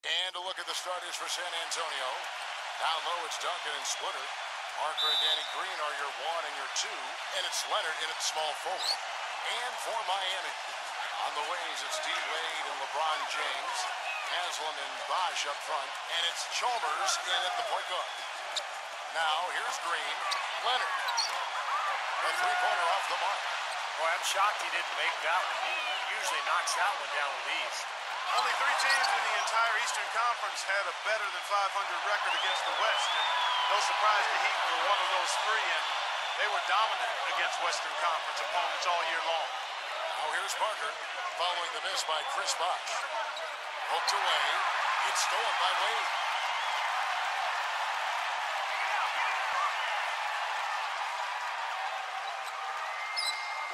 And a look at the starters for San Antonio. Down low, it's Duncan and Splitter. Parker and Danny Green are your 1 and your 2. And it's Leonard in at small forward. And for Miami, on the wings, it's D. Wade and LeBron James. Haslam and Bosch up front. And it's Chalmers in at the point guard. Now, here's Green. Leonard. A three-pointer off the mark. Boy, I'm shocked he didn't make that one. He usually knocks that one down with ease. Only 3 teams in the entire Eastern Conference had a better than 500 record against the West, and no surprise the Heat were one of those 3, and they were dominant against Western Conference opponents all year long. Now here's Parker, following the miss by Chris Bosh. Hooked away. It's stolen by Wade.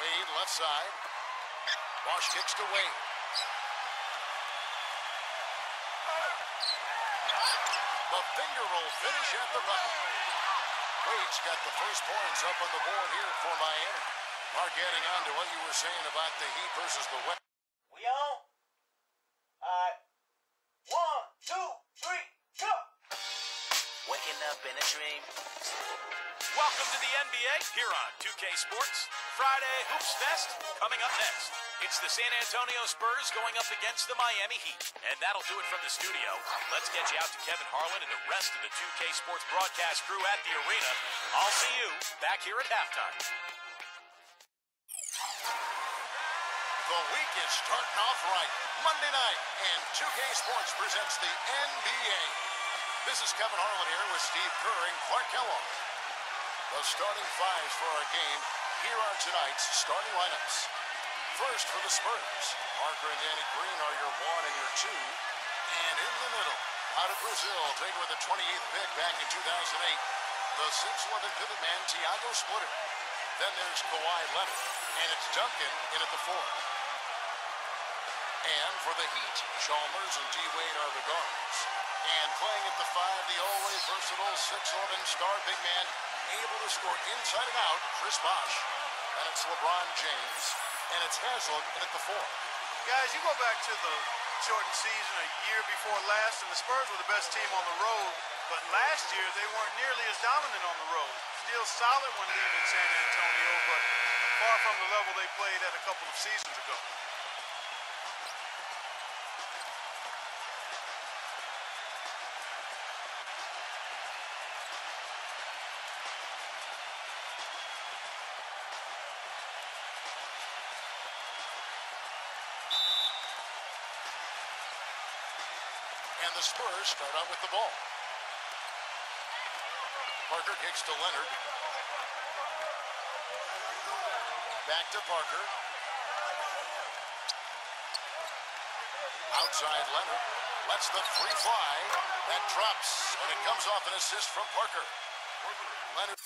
Wade left side. Bosh kicks to Wade. The finger roll finish at the bucket. Wade's got the first points up on the board here for Miami. Mark, adding on to what you were saying about the Heat versus the West. We on? 1, 2, 3, go! Waking up in a dream. Welcome to the NBA here on 2K Sports. Friday Hoops Fest coming up next. It's the San Antonio Spurs going up against the Miami Heat. And that'll do it from the studio. Let's get you out to Kevin Harlan and the rest of the 2K Sports broadcast crew at the arena. I'll see you back here at halftime. The week is starting off right. Monday night, and 2K Sports presents the NBA. This is Kevin Harlan here with Steve Kerr and Clark Kellogg. The starting fives for our game. Here are tonight's starting lineups. First for the Spurs, Parker and Danny Green are your 1 and your 2. And in the middle, out of Brazil, taken with the 28th pick back in 2008, the 6'11" pivot man, Thiago Splitter. Then there's Kawhi Leonard, and it's Duncan in at the 4. And for the Heat, Chalmers and D. Wade are the guards. And playing at the 5, the always versatile 6'11" star big man, able to score inside and out, Chris Bosh. And it's LeBron James. And it's Haslam in at the 4. Guys, you go back to the Jordan season a year before last, and the Spurs were the best team on the road. But last year, they weren't nearly as dominant on the road. Still solid when leaving San Antonio, but far from the level they played at a couple of seasons ago. And the Spurs start out with the ball. Parker kicks to Leonard. Back to Parker. Outside Leonard. Lets the 3 fly. That drops, and it comes off an assist from Parker. Leonard.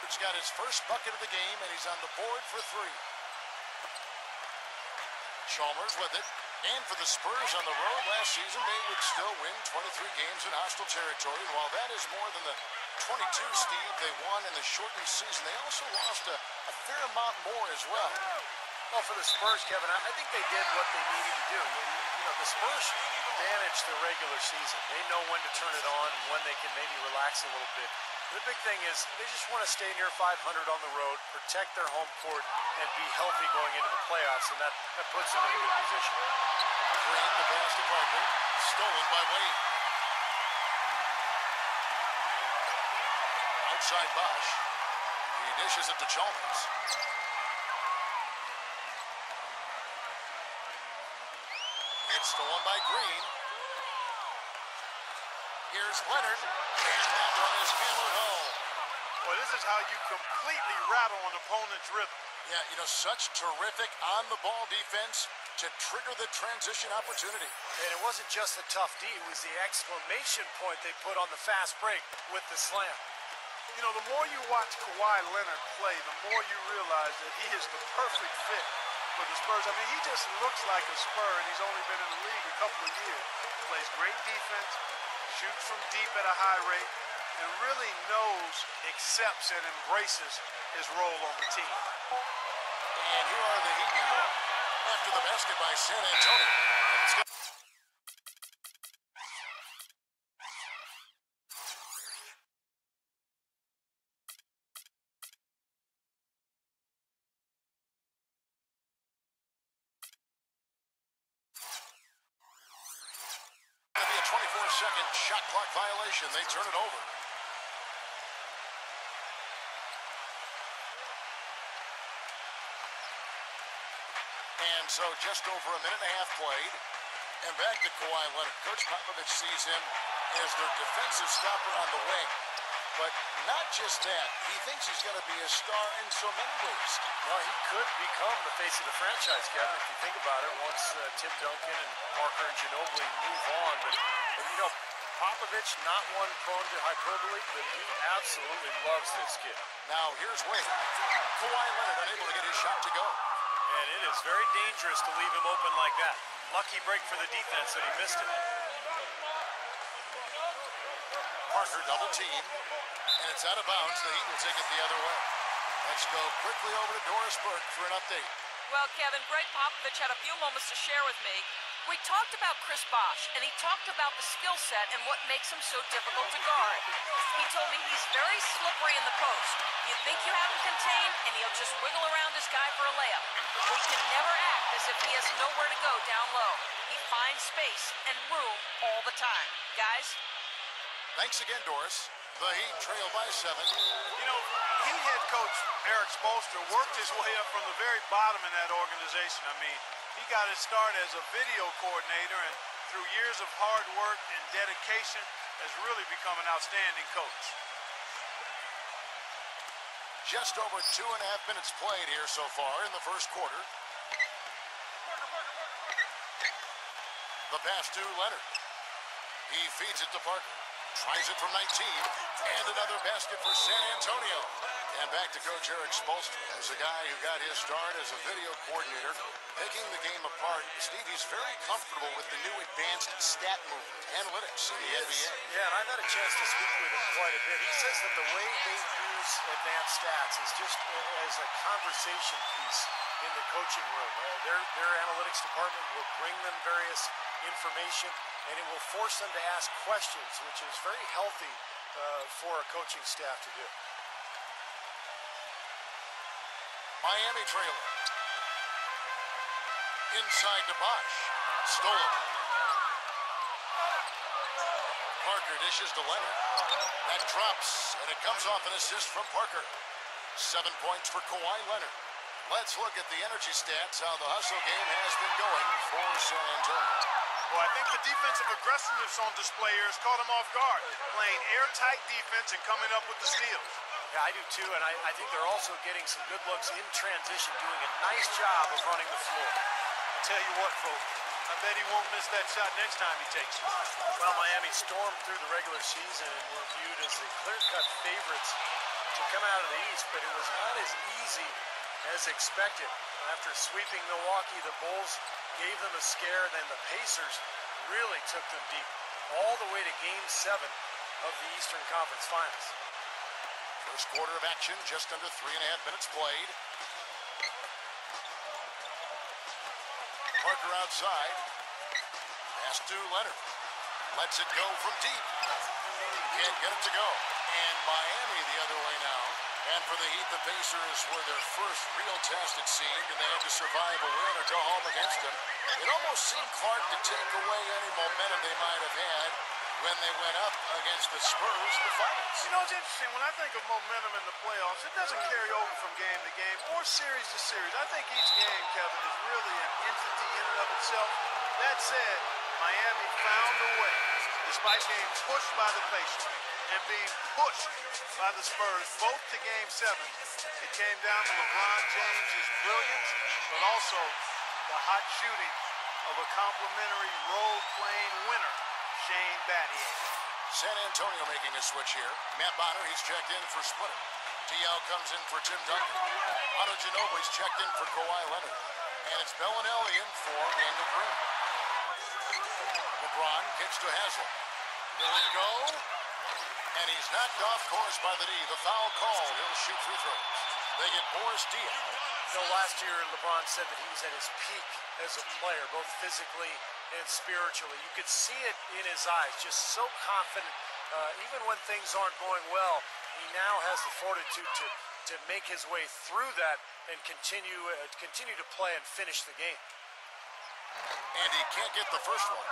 He's got his first bucket of the game, and he's on the board for 3. Chalmers with it. And for the Spurs on the road last season, they would still win 23 games in hostile territory. And while that is more than the 22, Steve, they won in the shortened season, they also lost a fair amount more as well. Well, for the Spurs, Kevin, I think they did what they needed to do. You know, the Spurs manage the regular season. They know when to turn it on and when they can maybe relax a little bit. The big thing is they just want to stay near 500 on the road, protect their home court, and be healthy going into the playoffs, and that puts them in a good position. Green, the pass to Parker, stolen by Wade. Outside Bosh. He dishes it to Chalmers. It's stolen by Green. Here's Leonard, and that one is hammered home. Boy, this is how you completely rattle an opponent's rhythm. Yeah, you know, such terrific on-the-ball defense to trigger the transition opportunity. And it wasn't just the tough D, it was the exclamation point they put on the fast break with the slam. You know, the more you watch Kawhi Leonard play, the more you realize that he is the perfect fit for the Spurs. I mean, he just looks like a Spur, and he's only been in the league a couple of years. Plays great defense, shoots from deep at a high rate, and really knows, accepts, and embraces his role on the team. And here are the Heat now after the basket by San Antonio. And it's gonna be a 24-second shot clock violation. They turn it over. And so just over a minute and a half played. And back to Kawhi Leonard. Coach Popovich sees him as their defensive stopper on the wing. But not just that. He thinks he's going to be a star in so many ways. Well, he could become the face of the franchise, Kevin, if you think about it, once Tim Duncan and Parker and Ginobili move on. But you know, Popovich, not one prone to hyperbole, but he absolutely loves this kid. Now, here's Wade. Kawhi Leonard unable to get his shot to go. And it is very dangerous to leave him open like that. Lucky break for the defense that he missed it. Parker double team. And it's out of bounds. The Heat will take it the other way. Let's go quickly over to Doris Burke for an update. Well, Kevin, Greg Popovich had a few moments to share with me. We talked about Chris Bosh, and he talked about the skill set and what makes him so difficult to guard. He told me he's very slippery in the post. You think you have him contained, and he'll just wiggle around his guy for a layup. We can never act as if he has nowhere to go down low. He finds space and room all the time. Guys? Thanks again, Doris. The Heat trail by 7. You know, Heat head coach Eric Spoelstra worked his way up from the very bottom in that organization. I mean, he got his start as a video coordinator, and through years of hard work and dedication has really become an outstanding coach. Just over 2.5 minutes played here so far in the first quarter. The pass to Leonard. He feeds it to Parker. Tries it from 19, and another basket for San Antonio. And back to Coach Eric Spoelstra as a guy who got his start as a video coordinator, picking the game apart. Steve, he's very comfortable with the new advanced stat movement, analytics in the NBA. Yeah, and I've had a chance to speak with him quite a bit. He says that the way they use advanced stats is just as a conversation piece in the coaching room. Their analytics department will bring them various information, and it will force them to ask questions, which is very healthy for a coaching staff to do. Miami trailer. Inside to Bosh. Stolen. Parker dishes to Leonard. That drops, and it comes off an assist from Parker. 7 points for Kawhi Leonard. Let's look at the energy stats, how the hustle game has been going for San Antonio. Well, I think the defensive aggressiveness on display here has caught him off guard, playing airtight defense and coming up with the steals. Yeah, I do too, and I think they're also getting some good looks in transition, doing a nice job of running the floor. I tell you what, folks, I bet he won't miss that shot next time he takes it. Well, Miami stormed through the regular season and were viewed as the clear-cut favorites to come out of the East, but it was not as easy as expected. After sweeping Milwaukee, the Bulls gave them a scare, then the Pacers really took them deep, all the way to Game 7 of the Eastern Conference Finals. First quarter of action, just under 3.5 minutes played. Parker outside. Pass to Leonard. Lets it go from deep. Can't get it to go. And Miami the other way now. And for the Heat, the Pacers were their first real test, it seemed, and they had to survive a win or go home against them. It almost seemed, Clark, to take away any momentum they might have had when they went up against the Spurs in the finals. You know, it's interesting. When I think of momentum in the playoffs, it doesn't carry over from game to game or series to series. I think each game, Kevin, is really an entity in and of itself. That said, Miami found a way, despite being pushed by the Pacers and being pushed by the Spurs, both to Game 7. It came down to LeBron James' brilliance, but also the hot shooting of a complimentary role-playing winner, Shane Battier. San Antonio making a switch here. Matt Bonner, he's checked in for Splitter. Diaw comes in for Tim Duncan. Otto Ginobili's checked in for Kawhi Leonard. And it's Bellinelli in for Daniel Green. LeBron kicks to Haslem. Will it go? And he's knocked off course by the D. The foul called. He'll shoot free throws. They get Boris Diaw. You know, last year LeBron said that he was at his peak as a player, both physically and spiritually. You could see it in his eyes, just so confident. Even when things aren't going well, he now has the fortitude to make his way through that and continue to play and finish the game. And he can't get the first one.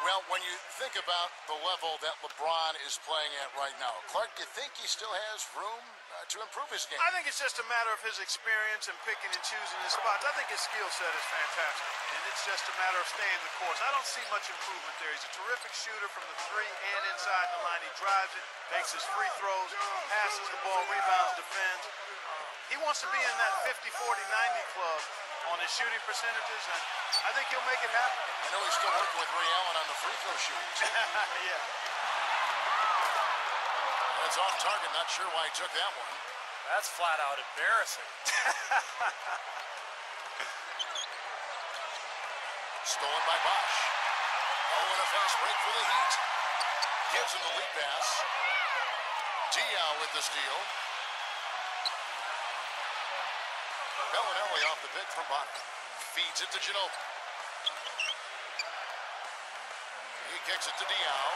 Well, when you think about the level that LeBron is playing at right now, Clark, do you think he still has room to improve his game? I think it's just a matter of his experience and picking and choosing his spots. I think his skill set is fantastic, and it's just a matter of staying the course. I don't see much improvement there. He's a terrific shooter from the three and inside the line. He drives it, makes his free throws, passes the ball, rebounds, defends. He wants to be in that 50, 40, 90 club on his shooting percentages, and I think he'll make it happen. I know he's still working with Ray Allen on the free throw shootings. Yeah. That's off target. Not sure why he took that one. That's flat out embarrassing. Stolen by Bosch. Oh, and a fast break for the Heat. Gives him the lead pass. Diaw with the steal. Bellinelli off the pick from Bonner. Feeds it to Ginobili. He kicks it to Diaw.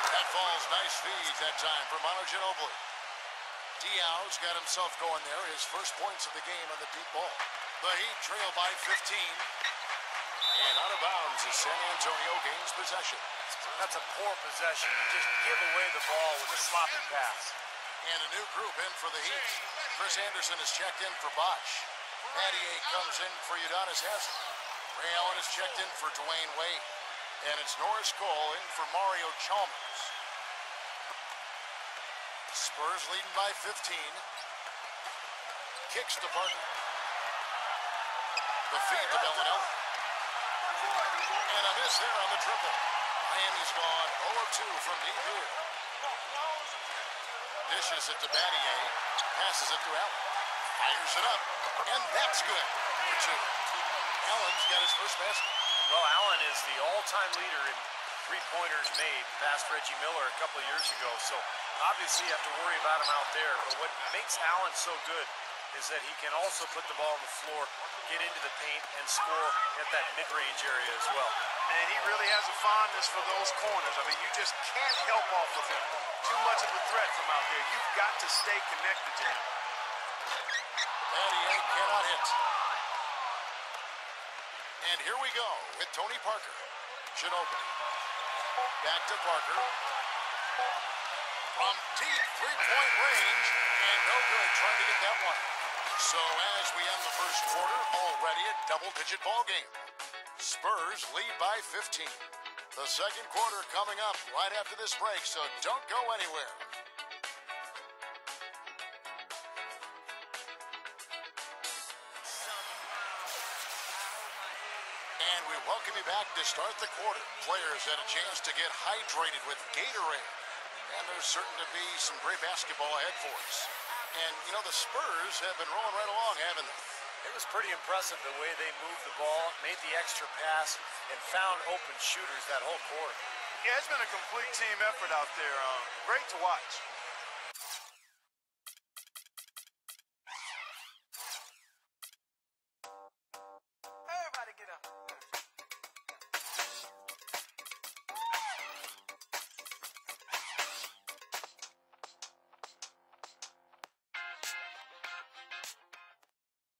That falls. Nice feed that time from Manu Ginobili. Diaw's got himself going there. His first points of the game on the deep ball. The Heat trail by 15. And out of bounds as San Antonio gains possession. That's a poor possession. You just give away the ball with a sloppy pass. And a new group in for the Heat. Chris Anderson is checked in for Bosch. Battier comes in for Udonis Haslem. Ray Allen is checked in for Dwayne Wade. And it's Norris Cole in for Mario Chalmers. Spurs leading by 15. Kicks to Parker. The feed to Bellinelli. And a miss there on the triple. Miami's gone 0-2 from deep here. Dishes it to Battier. Passes it to Allen. Fires it up. And that's good for two. Allen's got his first basket. Well, Allen is the all-time leader in three-pointers made past Reggie Miller a couple of years ago. So obviously you have to worry about him out there. But what makes Allen so good is that he can also put the ball on the floor, get into the paint, and score at that mid-range area as well. And he really has a fondness for those corners. I mean, you just can't help off of him. Too much of a threat from out there. You've got to stay connected to him. Battier cannot hit. And here we go with Tony Parker. Ginobili. Back to Parker. From deep three-point range. And no good trying to get that one. So as we end the first quarter, already a double-digit ball game. Spurs lead by 15. The second quarter coming up right after this break, so don't go anywhere. And we welcome you back to start the quarter. Players had a chance to get hydrated with Gatorade. And there's certain to be some great basketball ahead for us. And, you know, the Spurs have been rolling right along, haven't they? It was pretty impressive the way they moved the ball, made the extra pass, and found open shooters that whole quarter. Yeah, it's been a complete team effort out there. Great to watch. Everybody get up.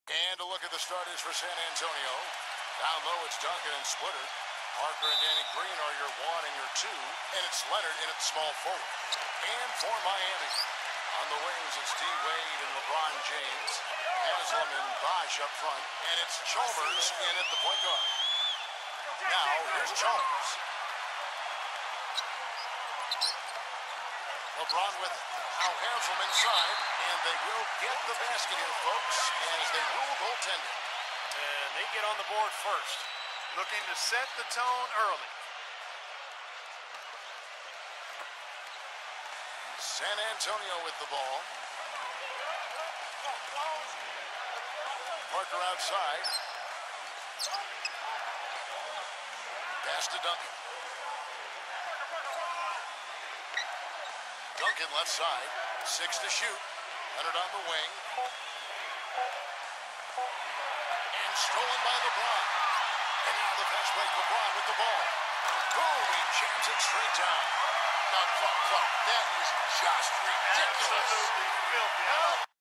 And a look at the starters for San Antonio. Down low, it's Duncan and Splitter. Parker and Danny Green are your 1 and your 2. And it's Leonard in at small forward. And for Miami, on the wings, it's D. Wade and LeBron James. Haslem and Bosch up front. And it's Chalmers in at the point guard. Now, here's Chalmers. LeBron with it. Now Haslem inside. And they will get the basket here, folks, as they rule goaltending. And they get on the board first. Looking to set the tone early. San Antonio with the ball. Parker outside. Pass to Duncan. Duncan left side. 6 to shoot. Leonard on the wing. And stolen by LeBron. And now the fast break. LeBron with the ball. Boom! He jams it straight down. Now, Clark, that is just ridiculous. Absolutely filthy.